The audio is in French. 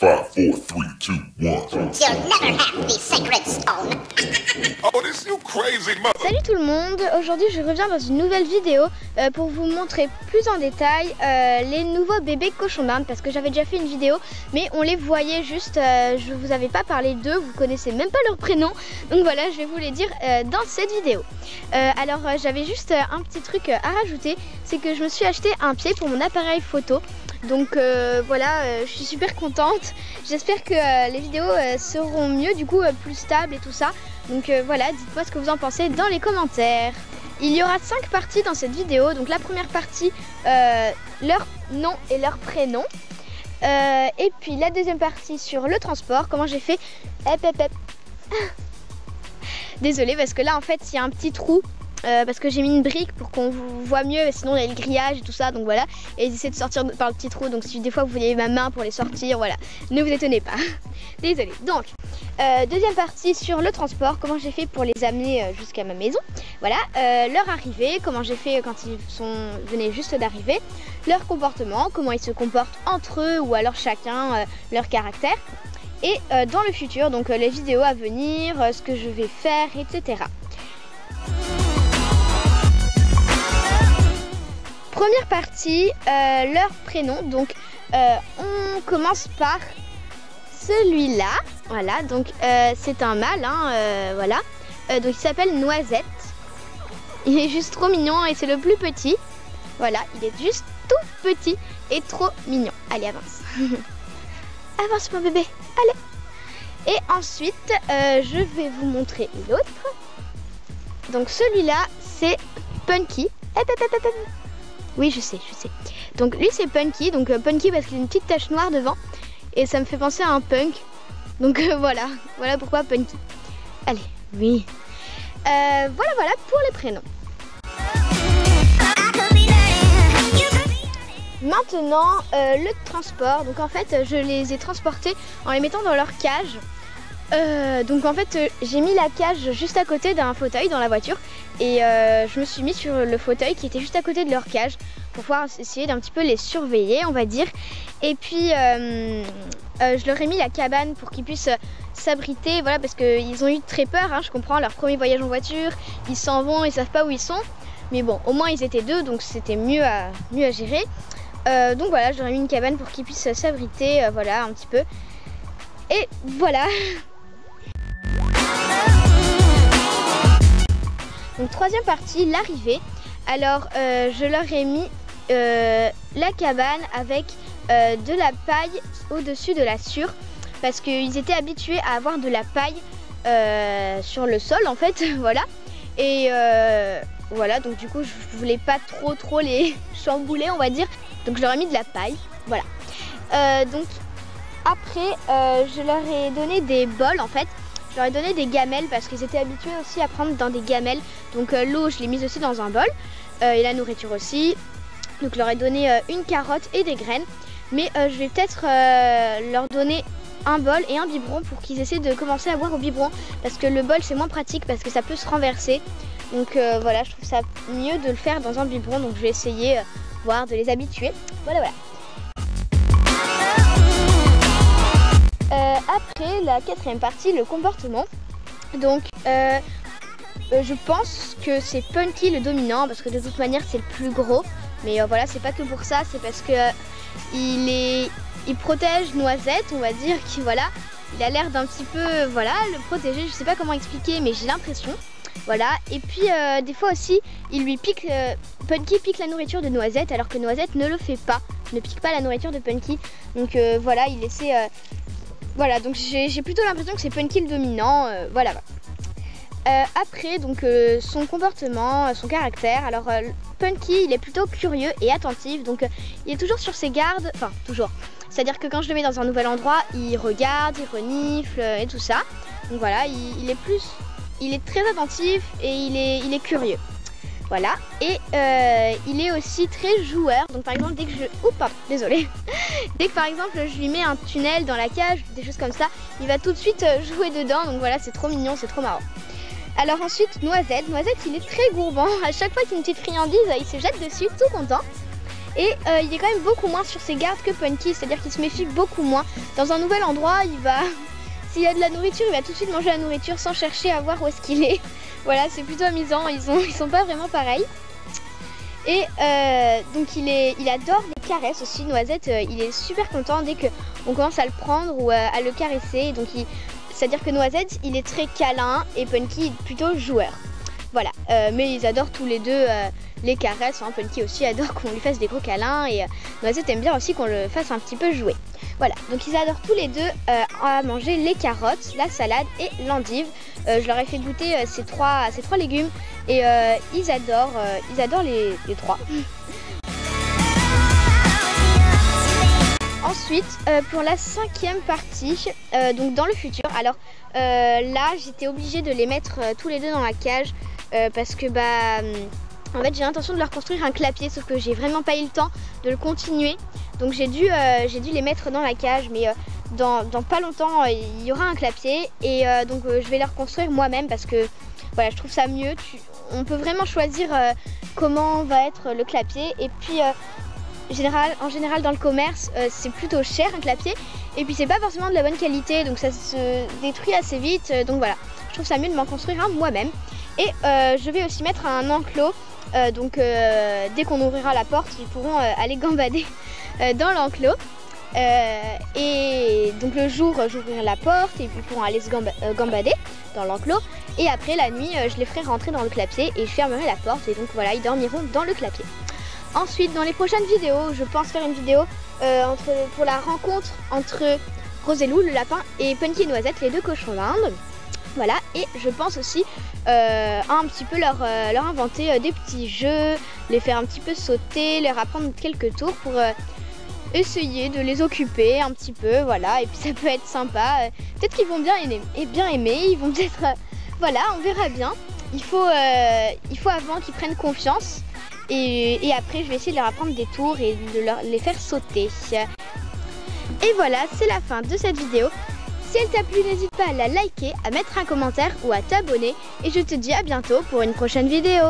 5, 4, 3, 2, 1. You'll never have the sacred stone. Oh, this you crazy mother. Salut tout le monde, aujourd'hui je reviens dans une nouvelle vidéo pour vous montrer plus en détail les nouveaux bébés cochons d'Inde, parce que j'avais déjà fait une vidéo mais on les voyait juste, je vous avais pas parlé d'eux, vous connaissez même pas leur prénom, donc voilà, je vais vous les dire dans cette vidéo. Alors j'avais juste un petit truc à rajouter, c'est que je me suis acheté un pied pour mon appareil photo. Donc voilà, je suis super contente. J'espère que les vidéos seront mieux, du coup plus stables et tout ça. Donc voilà, dites-moi ce que vous en pensez dans les commentaires. Il y aura 5 parties dans cette vidéo. Donc la première partie, leur nom et leur prénom. Et puis la deuxième partie sur le transport, comment j'ai fait. Désolée parce que là en fait il y a un petit trou. Parce que j'ai mis une brique pour qu'on voit mieux, sinon il y a le grillage et tout ça, donc voilà. Et ils essaient de sortir par le petit trou, donc si des fois vous voyez ma main pour les sortir, voilà, ne vous étonnez pas. Désolée. Donc, deuxième partie sur le transport, comment j'ai fait pour les amener jusqu'à ma maison. Voilà, leur arrivée, comment j'ai fait quand ils venaient juste d'arriver. Leur comportement, comment ils se comportent entre eux ou alors chacun, leur caractère. Et dans le futur, donc les vidéos à venir, ce que je vais faire, etc. Première partie, leur prénom. Donc on commence par celui-là. Voilà, donc c'est un mâle, hein, voilà. Donc il s'appelle Noisette. Il est juste trop mignon et c'est le plus petit. Voilà, il est juste tout petit et trop mignon. Allez, avance. Avance mon bébé, allez. Et ensuite, je vais vous montrer l'autre. Donc celui-là, c'est Punky. Oui, je sais. Donc lui c'est Punky, donc Punky parce qu'il a une petite tache noire devant et ça me fait penser à un punk. Donc voilà pourquoi Punky. Allez, oui. Voilà pour les prénoms. Maintenant le transport. Donc en fait je les ai transportés en les mettant dans leur cage. Donc en fait j'ai mis la cage juste à côté d'un fauteuil dans la voiture et je me suis mis sur le fauteuil qui était juste à côté de leur cage pour pouvoir essayer d'un petit peu les surveiller, on va dire. Et puis je leur ai mis la cabane pour qu'ils puissent s'abriter, voilà, parce qu'ils ont eu très peur, hein, je comprends, leur premier voyage en voiture, ils s'en vont, ils savent pas où ils sont, mais bon, au moins ils étaient deux, donc c'était mieux à gérer. Donc voilà, je leur ai mis une cabane pour qu'ils puissent s'abriter, voilà, un petit peu. Et voilà. Donc troisième partie, l'arrivée. Alors je leur ai mis la cabane avec de la paille au-dessus de la sûre, parce qu'ils étaient habitués à avoir de la paille sur le sol en fait, voilà. Et voilà, donc du coup je voulais pas trop les chambouler, on va dire. Donc je leur ai mis de la paille, voilà. Donc après je leur ai donné des bols en fait. Je leur ai donné des gamelles parce qu'ils étaient habitués aussi à prendre dans des gamelles. Donc l'eau, je l'ai mise aussi dans un bol. Et la nourriture aussi. Donc je leur ai donné une carotte et des graines. Mais je vais peut-être leur donner un bol et un biberon pour qu'ils essaient de commencer à boire au biberon. Parce que le bol, c'est moins pratique parce que ça peut se renverser. Donc voilà, je trouve ça mieux de le faire dans un biberon. Donc je vais essayer voir de les habituer. Voilà. Après la quatrième partie, le comportement. Donc je pense que c'est Punky le dominant parce que de toute manière c'est le plus gros. Mais voilà, c'est pas que pour ça, c'est parce que il protège Noisette, on va dire, qui voilà, il a l'air d'un petit peu, voilà, le protéger. Je sais pas comment expliquer, mais j'ai l'impression. Voilà, et puis des fois aussi, il lui pique, Punky pique la nourriture de Noisette alors que Noisette ne le fait pas, ne pique pas la nourriture de Punky. Donc voilà, il essaie. Voilà, donc j'ai plutôt l'impression que c'est Punky le dominant, voilà. Après, donc son comportement, son caractère. Alors Punky, il est plutôt curieux et attentif, donc il est toujours sur ses gardes, enfin toujours. C'est-à-dire que quand je le mets dans un nouvel endroit, il regarde, il renifle et tout ça. Donc voilà, il est très attentif et il est curieux. Voilà, et il est aussi très joueur. Donc par exemple, dès que dès que par exemple je lui mets un tunnel dans la cage, des choses comme ça, il va tout de suite jouer dedans. Donc voilà, c'est trop mignon, c'est trop marrant. Alors ensuite, Noisette, il est très gourmand. À chaque fois qu'il y a une petite friandise, il se jette dessus, tout content. Et il est quand même beaucoup moins sur ses gardes que Punky, c'est-à-dire qu'il se méfie beaucoup moins. Dans un nouvel endroit, il va... S'il y a de la nourriture, il va tout de suite manger la nourriture sans chercher à voir où est-ce qu'il est. Voilà, c'est plutôt amusant, ils sont pas vraiment pareils. Et donc il adore les caresses aussi. Noisette, il est super content dès qu'on commence à le prendre ou à le caresser. Donc c'est-à-dire que Noisette, il est très câlin et Punky est plutôt joueur. Voilà, mais ils adorent tous les deux les caresses. Hein. Punky aussi adore qu'on lui fasse des gros câlins et Noisette aime bien aussi qu'on le fasse un petit peu jouer. Voilà, donc ils adorent tous les deux à manger les carottes, la salade et l'endive. Je leur ai fait goûter ces trois légumes et ils adorent les trois. Ensuite, pour la 5e partie, donc dans le futur, alors là j'étais obligée de les mettre tous les deux dans la cage parce que en fait j'ai l'intention de leur construire un clapier, sauf que j'ai vraiment pas eu le temps de le continuer. Donc j'ai dû les mettre dans la cage, mais dans pas longtemps il y aura un clapier et donc je vais leur construire moi-même parce que voilà, je trouve ça mieux. On peut vraiment choisir comment va être le clapier et puis en général dans le commerce c'est plutôt cher un clapier et puis c'est pas forcément de la bonne qualité, donc ça se détruit assez vite. Donc voilà, je trouve ça mieux de m'en construire un moi-même. Et je vais aussi mettre un enclos, donc dès qu'on ouvrira la porte ils pourront aller gambader dans l'enclos. Et donc le jour j'ouvrirai la porte et ils pourront aller se gambader dans l'enclos. Et après la nuit je les ferai rentrer dans le clapier et je fermerai la porte et donc voilà, ils dormiront dans le clapier. Ensuite dans les prochaines vidéos, je pense faire une vidéo pour la rencontre entre Roselou, le lapin, et Punky et Noisette, les deux cochons d'Inde. Voilà, et je pense aussi un petit peu leur inventer des petits jeux, les faire un petit peu sauter, leur apprendre quelques tours pour essayer de les occuper un petit peu, voilà, et puis ça peut être sympa. Peut-être qu'ils vont bien aimer, ils vont peut-être... voilà, on verra bien. Il faut avant qu'ils prennent confiance et après je vais essayer de leur apprendre des tours et de les faire sauter. Et voilà, c'est la fin de cette vidéo. Si elle t'a plu, n'hésite pas à la liker, à mettre un commentaire ou à t'abonner. Et je te dis à bientôt pour une prochaine vidéo.